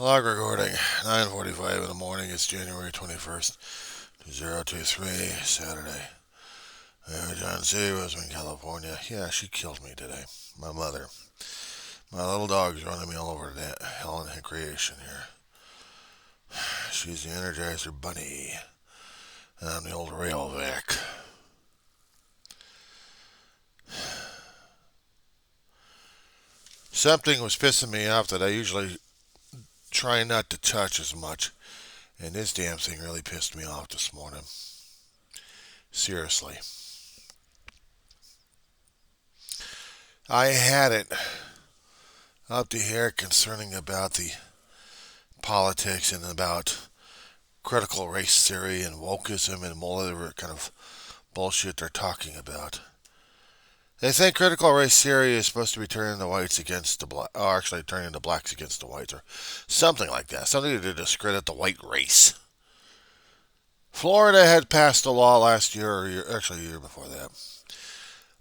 Log recording, 9:45 in the morning. It's January 21st, 2023, Saturday. John C. was in California. Yeah, she killed me today. My mother. My little dog's running me all over that hell in creation here. She's the Energizer Bunny, and I'm the old Railvac. Something was pissing me off that I usually try not to touch as much, and this damn thing really pissed me off this morning. Seriously. I had it up to here concerning about the politics and about critical race theory and wokeism and whatever kind of bullshit they're talking about. They think critical race theory is supposed to be turning the whites against the black, or actually turning the blacks against the whites, or something like that. Something to discredit the white race. Florida had passed a law last year, actually a year before that,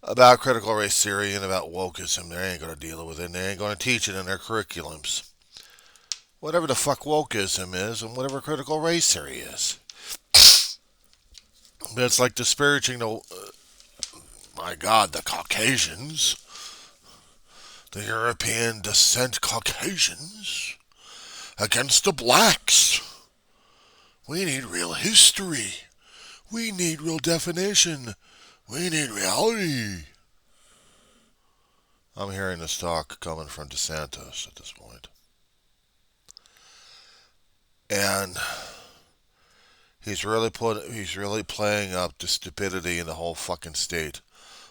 about critical race theory and about wokeism. They ain't going to deal with it, and they ain't going to teach it in their curriculums. Whatever the fuck wokeism is, and whatever critical race theory is. But it's like disparaging my God, the Caucasians, the European descent Caucasians, against the blacks. We need real history. We need real definition. We need reality. I'm hearing this talk coming from DeSantis at this point. And he's really playing up the stupidity in the whole fucking state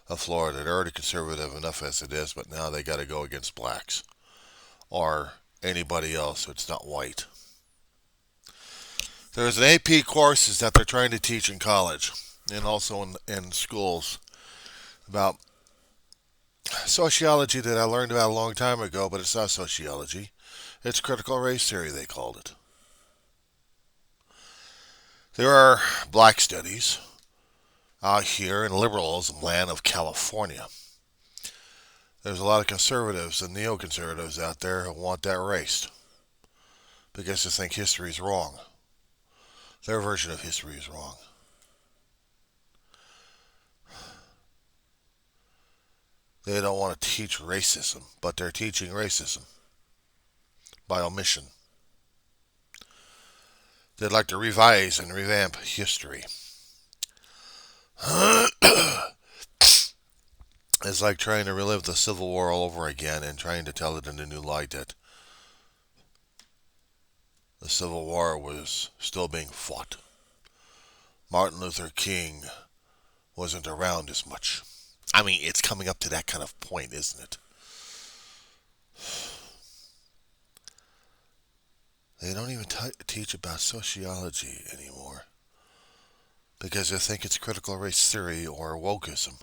of Florida. They're already conservative enough as it is, but now they got to go against blacks or anybody else that's not white. There's an AP courses that they're trying to teach in college and also in schools about sociology that I learned about a long time ago, but it's not sociology. It's critical race theory, they called it. There are black studies out here in liberalism land of California. There's a lot of conservatives and neoconservatives out there who want that erased because they think history is wrong. Their version of history is wrong. They don't want to teach racism, but they're teaching racism by omission. They'd like to revise and revamp history. It's like trying to relive the Civil War all over again and trying to tell it in a new light that the Civil War was still being fought. Martin Luther King wasn't around as much. I mean, it's coming up to that kind of point, isn't it? They don't even teach about sociology anymore because they think it's critical race theory or wokeism.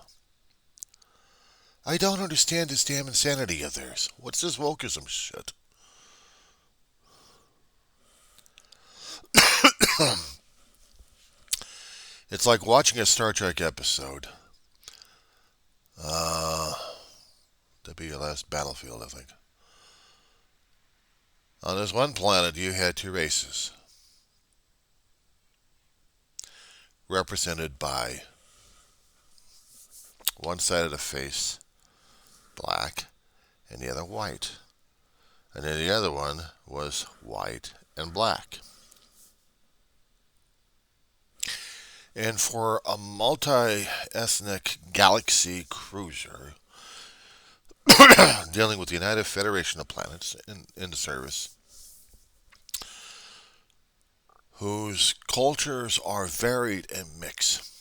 I don't understand this damn insanity of theirs. What's this wokeism shit? It's like watching a Star Trek episode. That'd be your last battlefield, I think. On this one planet, you had two races, represented by one side of the face, black, and the other white. And then the other one was white and black. And for a multi-ethnic galaxy cruiser dealing with the United Federation of Planets in the service, whose cultures are varied and mixed,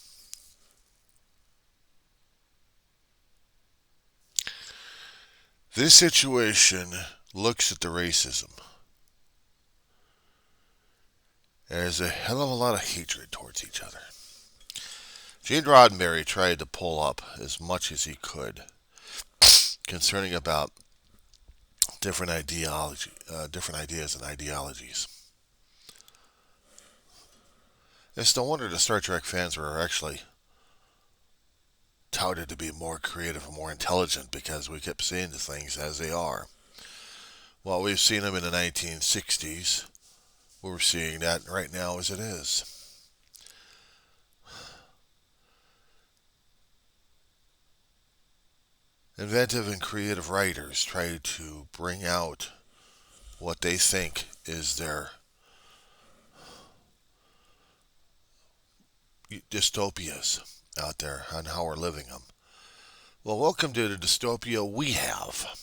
this situation looks at the racism. There's a hell of a lot of hatred towards each other. Gene Roddenberry tried to pull up as much as he could concerning about different ideas and ideologies. It's no wonder the Star Trek fans were actually touted to be more creative and more intelligent because we kept seeing the things as they are. Well, we've seen them in the 1960s. We're seeing that right now as it is. Inventive and creative writers try to bring out what they think is their dystopias out there and how we're living them. Well, welcome to the dystopia we have.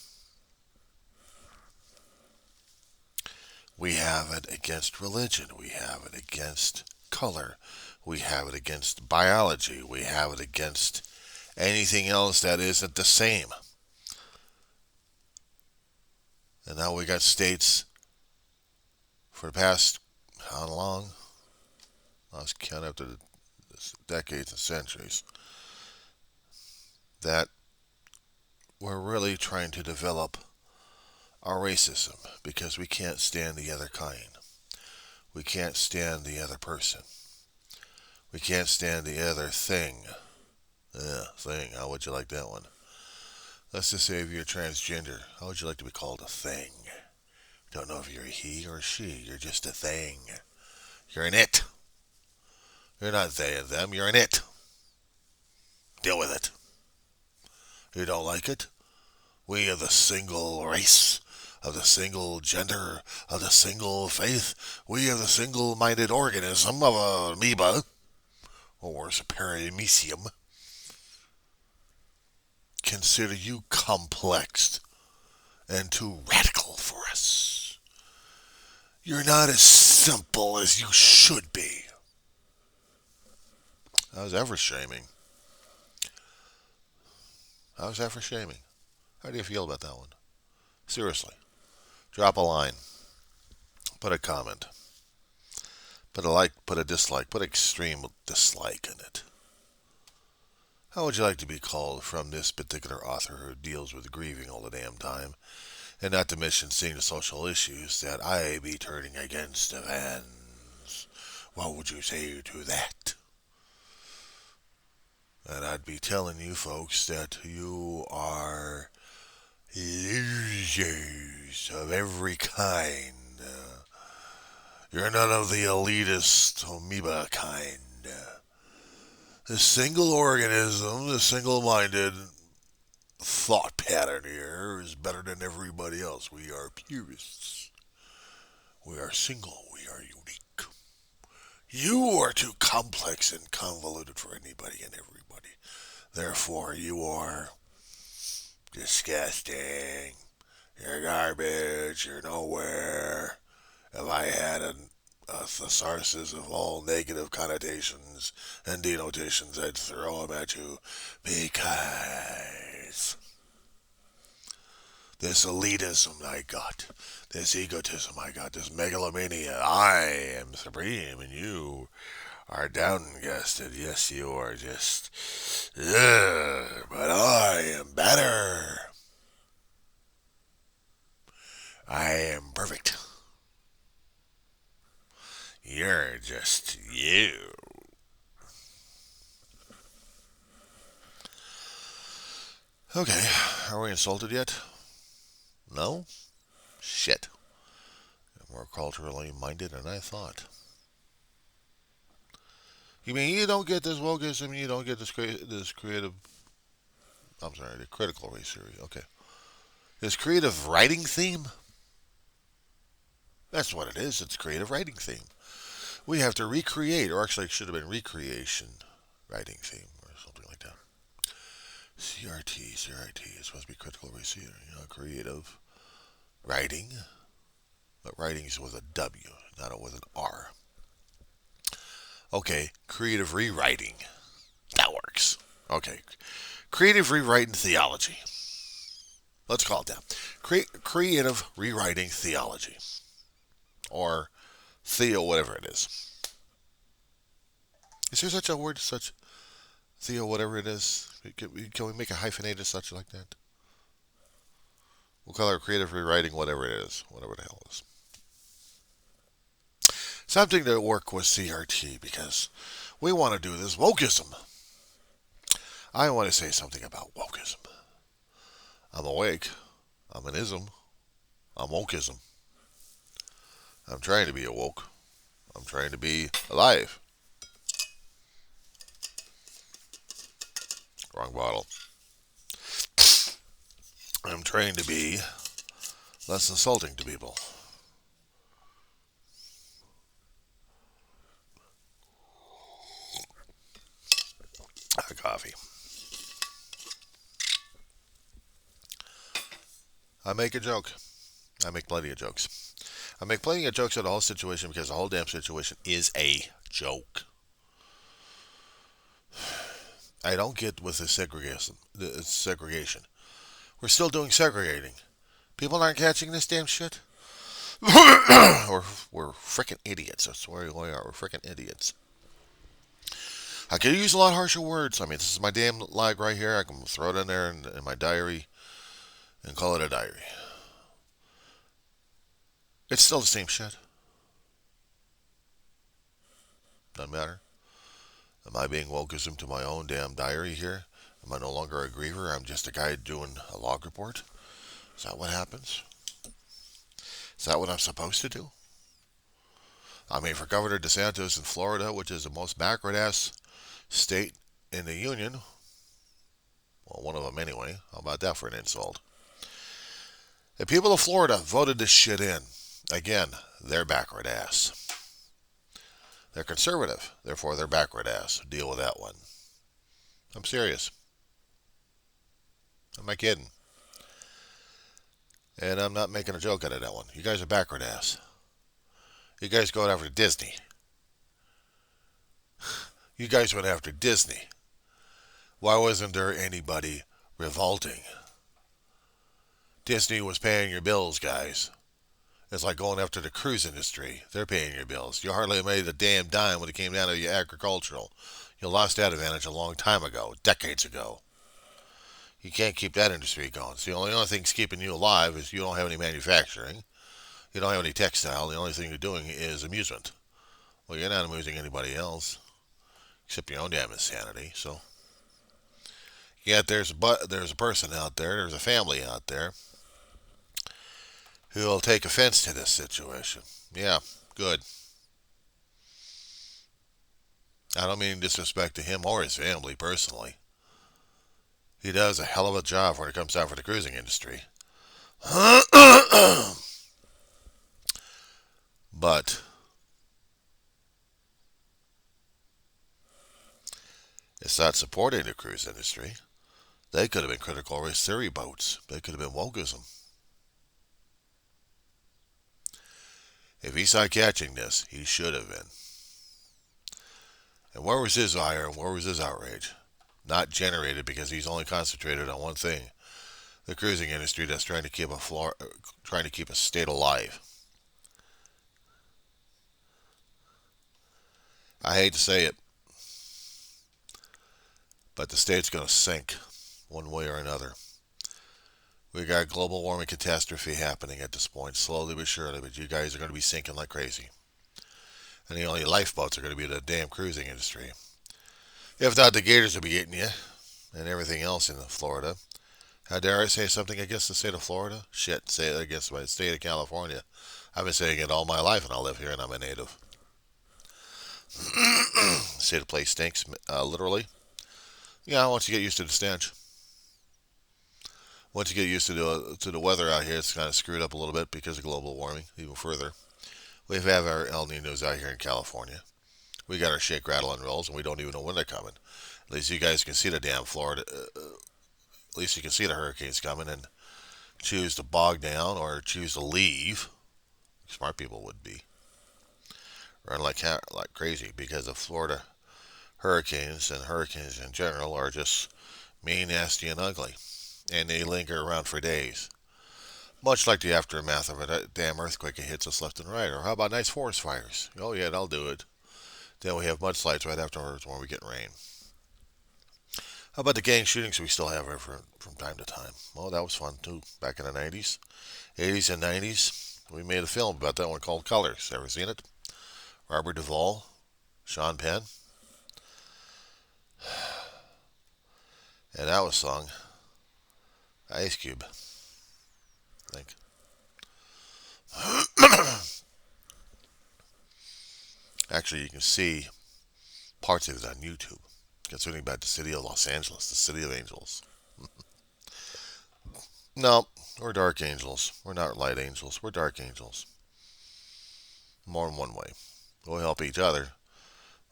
We have it against religion. We have it against color. We have it against biology. We have it against anything else that isn't the same. And now we got states for the past, how long? I was counting up to the decades and centuries, that we're really trying to develop our racism because we can't stand the other kind. We can't stand the other person. We can't stand the other thing. Yeah, thing. How would you like that one? Let's just say if you're transgender, how would you like to be called a thing? Don't know if you're a he or a she. You're just a thing. You're an it. You're not they and them. You're an it. Deal with it. You don't like it? We are the single race, of the single gender, of the single faith. We are the single-minded organism of an amoeba, or worse, a paramecium. Consider you complex and too radical for us. You're not as simple as you should be. How's that for shaming? How's that for shaming? How do you feel about that one? Seriously. Drop a line. Put a comment. Put a like, put a dislike, put extreme dislike in it. How would you like to be called from this particular author who deals with grieving all the damn time, and not to mention seeing the social issues that I be turning against the fans? What would you say to that? And I'd be telling you folks that you are losers of every kind. You're none of the elitist amoeba kind. The single organism, the single-minded thought pattern here is better than everybody else. We are purists. We are single. We are unique. You are too complex and convoluted for anybody and everybody. Therefore, you are disgusting. You're garbage. You're nowhere. If I had a thesaurus of all negative connotations and denotations, I'd throw them at you because this elitism I got, this egotism I got, this megalomania, I am supreme and you are downcasted. Yes, you are just, but I am better. I am perfect. You're just you. Okay, are we insulted yet? No? Shit. I'm more culturally minded than I thought. You mean you don't get this wokeism, you don't get this creative, I'm sorry, the critical race theory, okay. This creative writing theme? That's what it is, it's creative writing theme. We have to recreate, or actually it should have been recreation writing theme, or something like that. CRT is supposed to be critical race theory, creative writing, but writing is with a W, not with an R. Okay, creative rewriting. That works. Okay, creative rewriting theology. Let's call it that. Creative rewriting theology. Or theo, whatever it is. Is there such a word, such theo, whatever it is? Can we make a hyphenated such like that? We'll call it creative rewriting, whatever it is. Whatever the hell it is. Something to work with CRT because we want to do this wokeism. I want to say something about wokeism. I'm awake. I'm an ism. I'm wokeism. I'm trying to be awoke. I'm trying to be alive. Wrong bottle. I'm trying to be less insulting to people. Coffee. I make a joke. I make plenty of jokes. I make plenty of jokes at the whole situation because the whole damn situation is a joke. I don't get with the segregation. The segregation. We're still doing segregating. People aren't catching this damn shit. we're freaking idiots. That's where we are. We're freaking idiots. I could use a lot harsher words. I mean, this is my damn lag right here. I can throw it in there in my diary and call it a diary. It's still the same shit. Doesn't matter. Am I being wokeism to my own damn diary here? Am I no longer a griever? I'm just a guy doing a log report? Is that what happens? Is that what I'm supposed to do? I mean, for Governor DeSantis in Florida, which is the most backward ass state in the union, well, one of them anyway. How about that for an insult? The people of Florida voted this shit in. Again, they're backward ass. They're conservative, therefore they're backward ass. Deal with that one. I'm serious. I'm not kidding. And I'm not making a joke out of that one. You guys are backward ass. You guys going after Disney. You guys went after Disney. Why wasn't there anybody revolting? Disney was paying your bills, guys. It's like going after the cruise industry. They're paying your bills. You hardly made a damn dime when it came down to your agricultural. You lost that advantage a long time ago, decades ago. You can't keep that industry going. So the only thing keeping you alive is you don't have any manufacturing. You don't have any textile. The only thing you're doing is amusement. Well, you're not amusing anybody else except your own damn insanity. So, yet there's a person out there, there's a family out there who will take offense to this situation. Yeah, good. I don't mean disrespect to him or his family personally. He does a hell of a job when it comes down for the cruising industry. But it's not supporting the cruise industry. They could have been critical race theory boats. They could have been wokeism. If he's not catching this, he should have been. And where was his ire and where was his outrage? Not generated because he's only concentrated on one thing: the cruising industry that's trying to keep a state alive. I hate to say it, but the state's going to sink one way or another. We got global warming catastrophe happening at this point, slowly but surely, but you guys are going to be sinking like crazy. And the only lifeboats are going to be the damn cruising industry. If not, the gators will be eating you and everything else in Florida. How dare I say something against the state of Florida? Shit, say it against my state of California. I've been saying it all my life, and I live here, and I'm a native. Say the place stinks, literally. Yeah, once you get used to the stench. Once you get used to the weather out here, it's kind of screwed up a little bit because of global warming, even further. We have our El Ninos out here in California. We got our shake, rattle, and rolls, and we don't even know when they're coming. At least you guys can see the damn Florida. At least you can see the hurricanes coming and choose to bog down or choose to leave. Smart people would be run like crazy because of Florida hurricanes, and hurricanes in general are just mean, nasty, and ugly, and they linger around for days. Much like the aftermath of a damn earthquake, it hits us left and right. Or how about nice forest fires? Oh yeah, that'll do it. Then we have mudslides right afterwards when we get rain. How about the gang shootings we still have from time to time? Oh, that was fun too. Back in the 90s, 80s, and 90s, we made a film about that one called Colors. Ever seen it? Robert Duvall, Sean Penn, and that was sung by Ice Cube, I think. Actually, you can see parts of it on YouTube concerning about the city of Los Angeles, the city of angels. No, we're dark angels. We're not light angels. We're dark angels. More in one way. We'll help each other.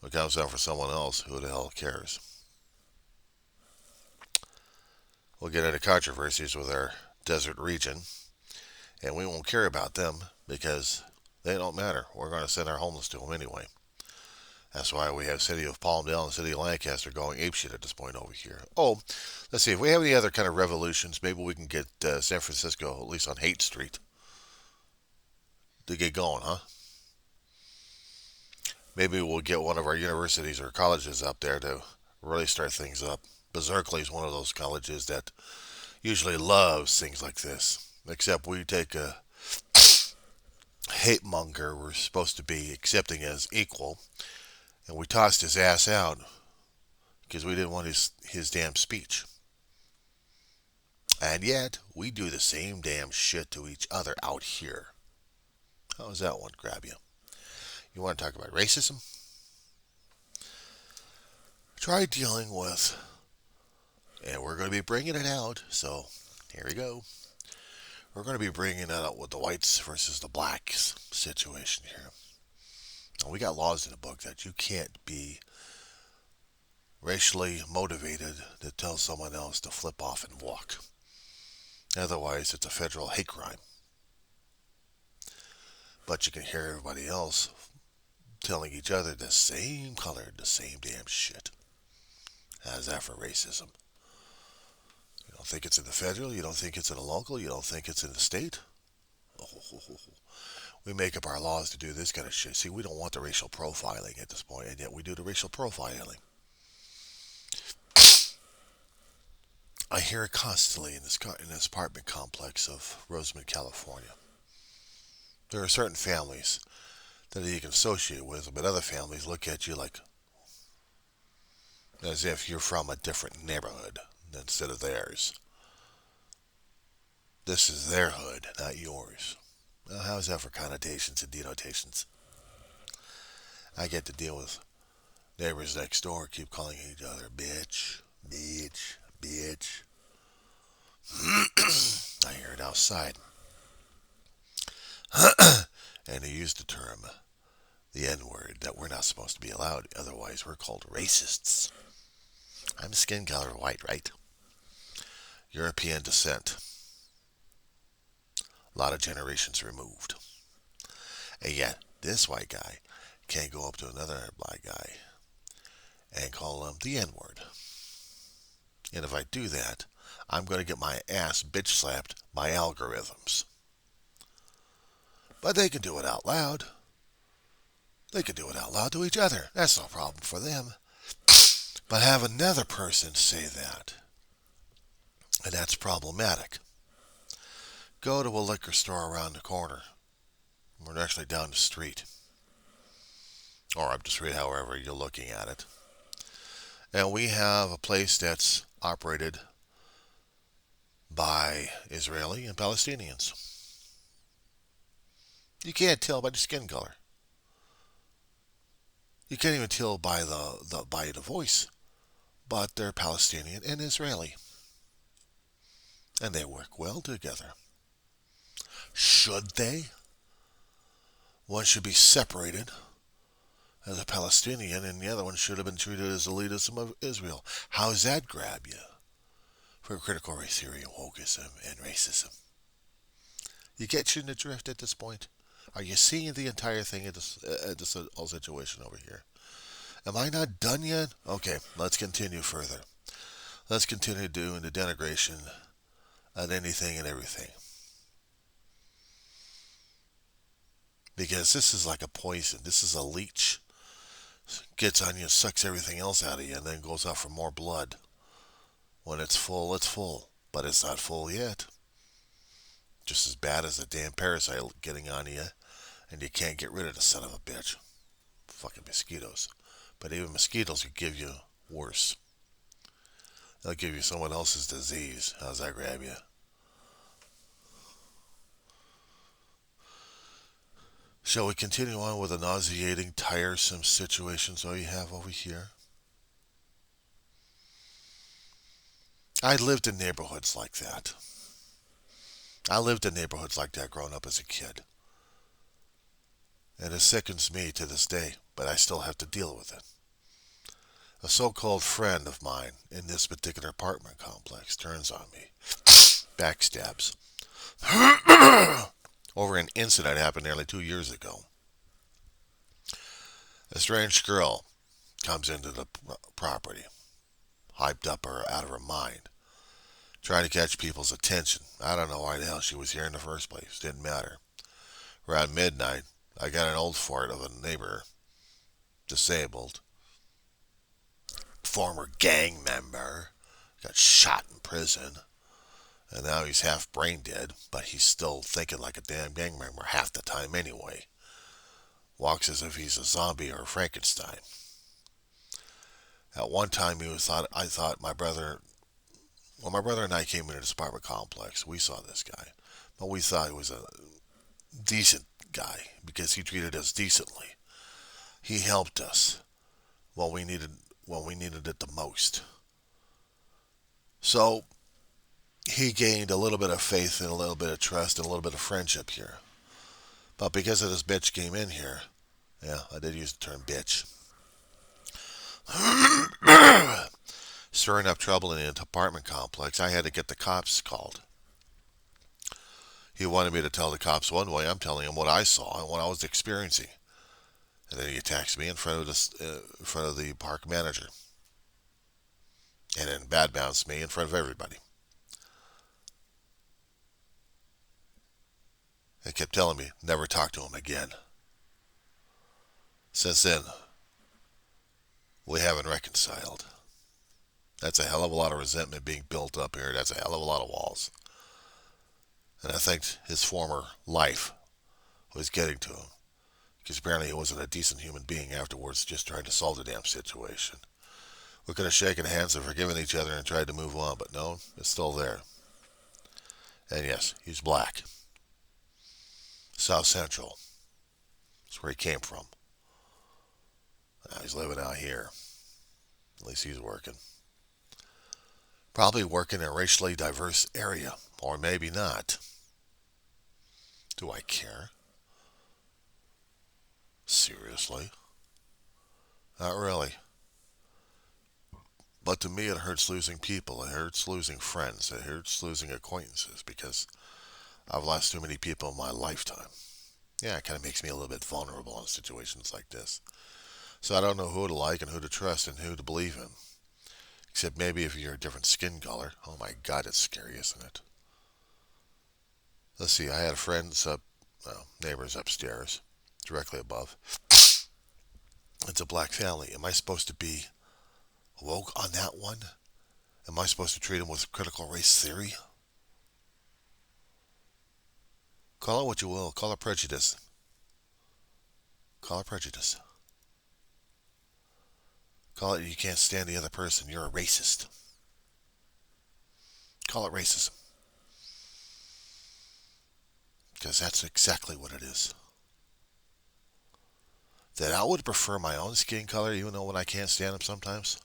When it comes down for someone else, who the hell cares? We'll get into controversies with our desert region, and we won't care about them because they don't matter. We're going to send our homeless to them anyway. That's why we have city of Palmdale and city of Lancaster going apeshit at this point over here. Oh, let's see. If we have any other kind of revolutions, maybe we can get San Francisco, at least on Haight Street, to get going, huh? Maybe we'll get one of our universities or colleges up there to really start things up. Berkeley is one of those colleges that usually loves things like this. Except we take a hate monger we're supposed to be accepting as equal, and we tossed his ass out because we didn't want his damn speech. And yet, we do the same damn shit to each other out here. How does that one grab you? You want to talk about racism? Try dealing with, and we're going to be bringing it out, so here we go. We're going to be bringing it out with the whites versus the blacks situation here. And we got laws in the book that you can't be racially motivated to tell someone else to flip off and walk. Otherwise, it's a federal hate crime. But you can hear everybody else telling each other the same color, the same damn shit. How's that for racism? You don't think it's in the federal? You don't think it's in the local? You don't think it's in the state? We make up our laws to do this kind of shit. See, we don't want the racial profiling at this point, and yet we do the racial profiling. I hear it constantly in this apartment complex of Rosamond, California. There are certain families that you can associate with, but other families look at you like as if you're from a different neighborhood instead of theirs. This is their hood, not yours. Now, how's that for connotations and denotations? I get to deal with neighbors next door keep calling each other bitch, bitch, bitch. I hear it outside. And they use the term, the N-word, that we're not supposed to be allowed. Otherwise, we're called racists. I'm skin color white, right? European descent. A lot of generations removed. And yet, this white guy can't go up to another black guy and call him the N-word. And if I do that, I'm going to get my ass bitch slapped by algorithms. But they can do it out loud. They can do it out loud to each other. That's no problem for them. But have another person say that, and that's problematic. Go to a liquor store around the corner. We're actually down the street. Or up the street, however you're looking at it. And we have a place that's operated by Israeli and Palestinians. You can't tell by the skin color. You can't even tell by the voice. But they're Palestinian and Israeli. And they work well together. Should they? One should be separated as a Palestinian, and the other one should have been treated as elitism of Israel. How does that grab you for critical race theory and wokeism and racism? You get in the drift at this point? Are you seeing the entire thing at this whole situation over here? Am I not done yet? Okay, let's continue further. Let's continue doing the denigration on anything and everything. Because this is like a poison. This is a leech. Gets on you, sucks everything else out of you, and then goes out for more blood. When it's full, it's full. But it's not full yet. Just as bad as a damn parasite getting on you, and you can't get rid of the son of a bitch. Fucking mosquitoes. But even mosquitoes could give you worse. They'll give you someone else's disease. How's that grab you? Shall we continue on with the nauseating, tiresome situations that you have over here? I lived in neighborhoods like that. I lived in neighborhoods like that growing up as a kid. And it sickens me to this day, but I still have to deal with it. A so-called friend of mine in this particular apartment complex turns on me, backstabs, over an incident that happened nearly 2 years ago. A strange girl comes into the property, hyped up or out of her mind, trying to catch people's attention. I don't know why the hell she was here in the first place. Didn't matter. Around midnight, I got an old fart of a neighbor, disabled, former gang member, got shot in prison, and now he's half brain dead, but he's still thinking like a damn gang member half the time anyway. Walks as if he's a zombie or a Frankenstein. At one time, I thought my brother, my brother and I came into this apartment complex. We saw this guy, but we thought he was a decent guy because he treated us decently. He helped us when we needed it the most. So he gained a little bit of faith and a little bit of trust and a little bit of friendship here. But because of this bitch came in here, yeah, I did use the term bitch, stirring up trouble in the apartment complex, I had to get the cops called. He wanted me to tell the cops one way. I'm telling him what I saw and what I was experiencing. And then he attacks me in front of the park manager. And then bad mouths me in front of everybody. He kept telling me never talk to him again. Since then, we haven't reconciled. That's a hell of a lot of resentment being built up here. That's a hell of a lot of walls. And I think his former life was getting to him. Because apparently he wasn't a decent human being afterwards, just trying to solve the damn situation. We could have shaken hands and forgiven each other and tried to move on, but no, it's still there. And yes, he's black. South Central. That's where he came from. Now he's living out here. At least he's working. Probably working in a racially diverse area. Or maybe not. Do I care? Seriously? Not really. But to me, it hurts losing people. It hurts losing friends. It hurts losing acquaintances because I've lost too many people in my lifetime. Yeah, it kind of makes me a little bit vulnerable in situations like this. So I don't know who to like and who to trust and who to believe in. Except maybe if you're a different skin color. Oh my God, it's scary, isn't it? Let's see, I had neighbors upstairs, directly above. It's a black family. Am I supposed to be woke on that one? Am I supposed to treat them with critical race theory? Call it what you will. Call it prejudice. Call it prejudice. Call it you can't stand the other person. You're a racist. Call it racism. Because that's exactly what it is. That I would prefer my own skin color even though when I can't stand them sometimes.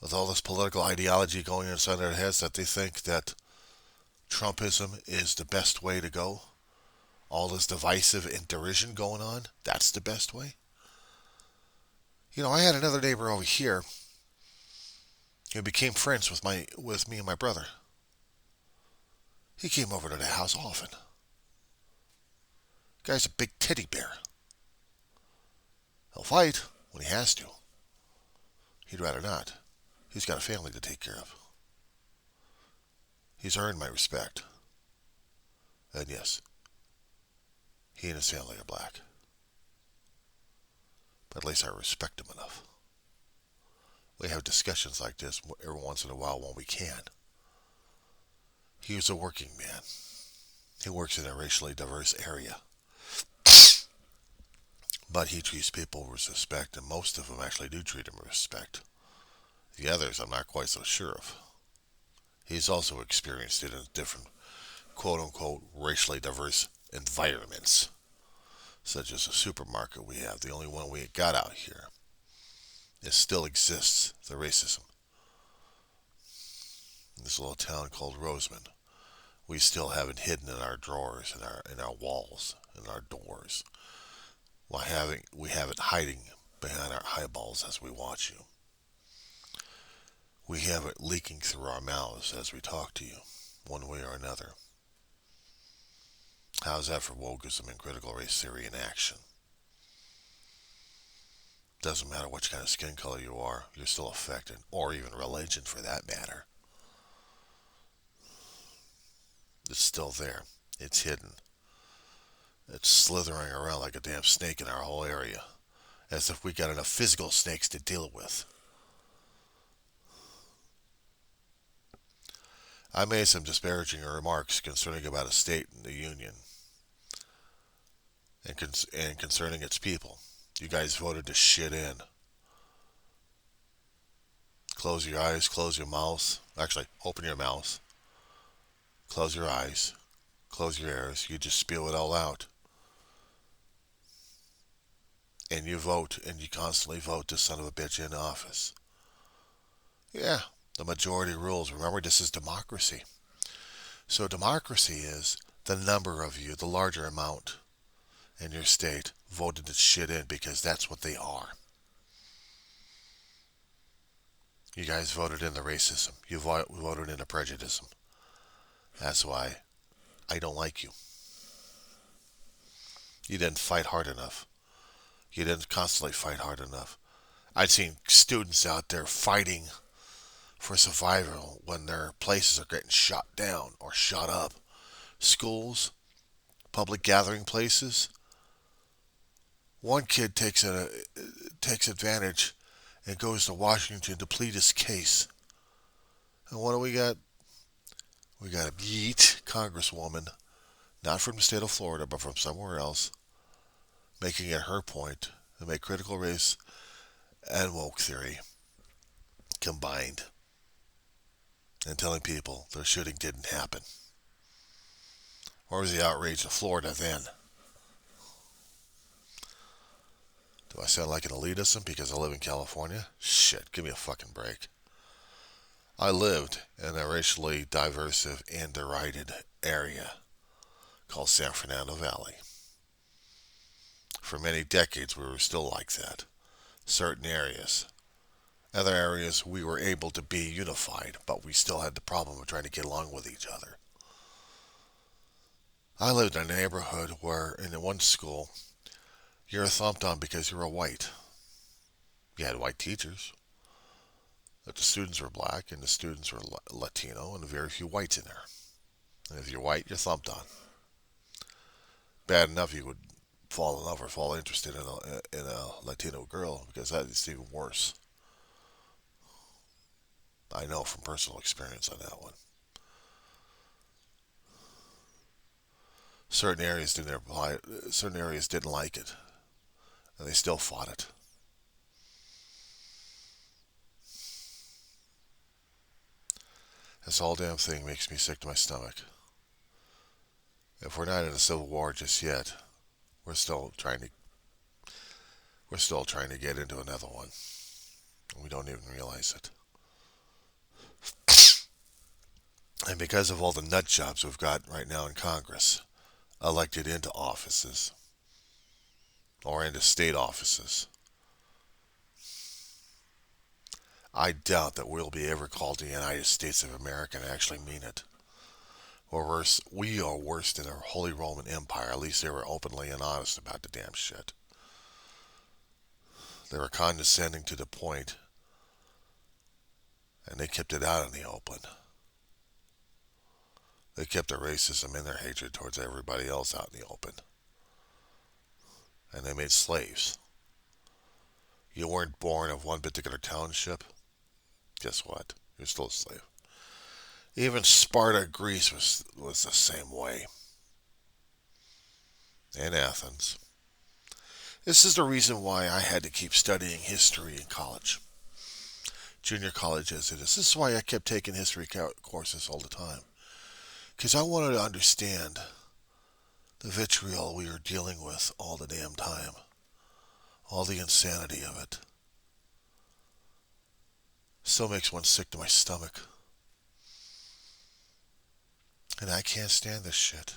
With all this political ideology going inside their heads that they think that Trumpism is the best way to go. All this divisive and derision going on, that's the best way. You know, I had another neighbor over here who became friends with me and my brother. He came over to the house often. Guy's a big teddy bear. He'll fight when he has to. He'd rather not. He's got a family to take care of. He's earned my respect. And yes, he and his family are black. But at least I respect him enough. We have discussions like this every once in a while when we can. He was a working man. He works in a racially diverse area. But he treats people with respect, and most of them actually do treat him with respect. The others I'm not quite so sure of. He's also experienced it in a different, quote-unquote, racially diverse environments, such as a supermarket we have, the only one we got out here. It still exists, the racism. In this little town called Roseman, we still have it hidden in our drawers, in our walls, in our doors. While we have it hiding behind our eyeballs as we watch you. We have it leaking through our mouths as we talk to you, one way or another. How's that for wokeism and critical race theory in action? Doesn't matter which kind of skin color you are, you're still affected, or even religion for that matter. It's still there. It's hidden. It's slithering around like a damn snake in our whole area, as if we got enough physical snakes to deal with. I made some disparaging remarks concerning about a state in the Union and concerning its people. You guys voted to shit in. Close your eyes, close your mouth. Actually, open your mouth. Close your eyes. Close your ears. You just spew it all out. And you vote, and you constantly vote this son of a bitch in office. Yeah, the majority rules. Remember, this is democracy. So democracy is the number of you, the larger amount in your state, voted this shit in because that's what they are. You guys voted in the racism. You voted in the prejudice. That's why I don't like you. You didn't fight hard enough. You didn't constantly fight hard enough. I've seen students out there fighting for survival when their places are getting shot down or shot up. Schools, public gathering places. One kid takes advantage and goes to Washington to plead his case. And what do we got? We got a yeet congresswoman, not from the state of Florida, but from somewhere else, making it her point to make critical race and woke theory combined and telling people their shooting didn't happen. Where was the outrage of Florida then? Do I sound like an elitism because I live in California? Shit, give me a fucking break. I lived in a racially diverse and derided area called San Fernando Valley. For many decades we were still like that. Certain areas. Other areas we were able to be unified, but we still had the problem of trying to get along with each other. I lived in a neighborhood where in one school you're thumped on because you were white. You had white teachers. But the students were black and the students were Latino and very few whites in there. And if you're white, you're thumped on. Bad enough you would fall in love or fall interested in a Latino girl because that is even worse. I know from personal experience on that one. Certain areas didn't like it, and they still fought it. This whole damn thing makes me sick to my stomach. If we're not in a civil war just yet, we're still trying to get into another one. We don't even realize it. And because of all the nut jobs we've got right now in Congress, elected into offices, or into state offices, I doubt that we'll be ever called the United States of America and actually mean it. Or worse, we are worse than our Holy Roman Empire. At least they were openly and honest about the damn shit. They were condescending to the point, and they kept it out in the open. They kept their racism and their hatred towards everybody else out in the open. And they made slaves. You weren't born of one particular township. Guess what? You're still a slave. Even Sparta, Greece was the same way. And Athens. This is the reason why I had to keep studying history in college. Junior college as it is. This is why I kept taking history courses all the time. Because I wanted to understand The vitriol we are dealing with all the damn time. All the insanity of it. Still makes one sick to my stomach. And I can't stand this shit.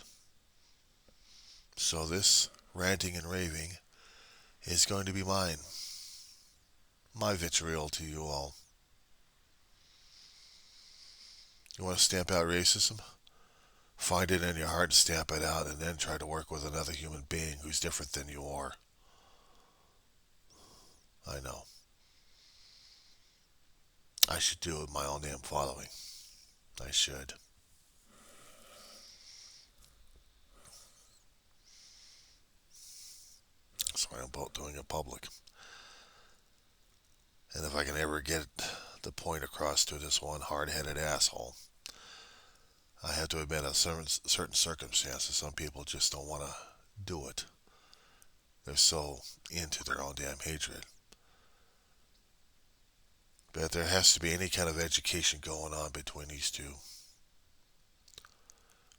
So this ranting and raving is going to be mine. My vitriol to you all. You want to stamp out racism? Find it in your heart and stamp it out, and then try to work with another human being who's different than you are. I know. I should do it my own damn following. I should. That's why I'm doing it public. And if I can ever get the point across to this one hard-headed asshole, I have to admit, in certain circumstances, some people just don't want to do it. They're so into their own damn hatred. But there has to be any kind of education going on between these two.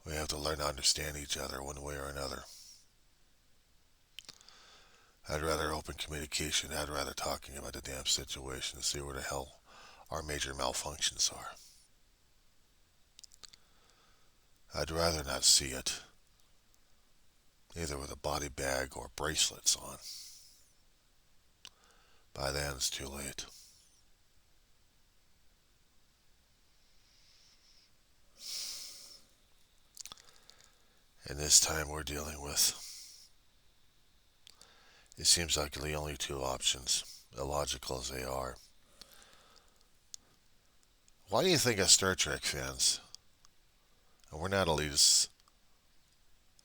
We have to learn to understand each other one way or another. I'd rather open communication. I'd rather talking about the damn situation and see where the hell our major malfunctions are. I'd rather not see it, either with a body bag or bracelets on. By then, it's too late. And this time we're dealing with, it seems like the only two options, illogical as they are. Why do you think us Star Trek fans, and we're not elitists,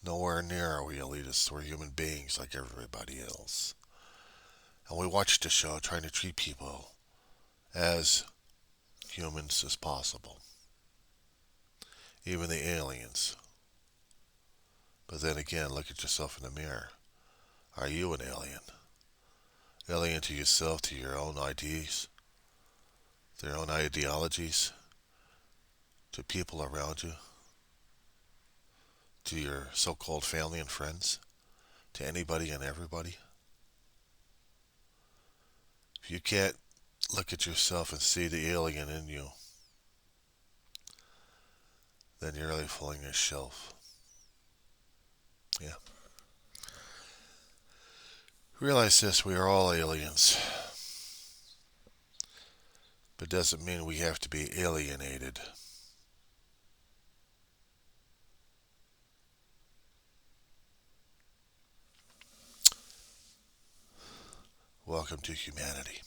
nowhere near are we elitists, we're human beings like everybody else. And we watch the show trying to treat people as humans as possible. Even the aliens. But then again, look at yourself in the mirror. Are you an alien? Alien to yourself, to your own ideas, their own ideologies, to people around you, to your so-called family and friends, to anybody and everybody? If you can't look at yourself and see the alien in you, then you're really fooling yourself. Yeah. Realize this, we are all aliens. But doesn't mean we have to be alienated. Welcome to humanity.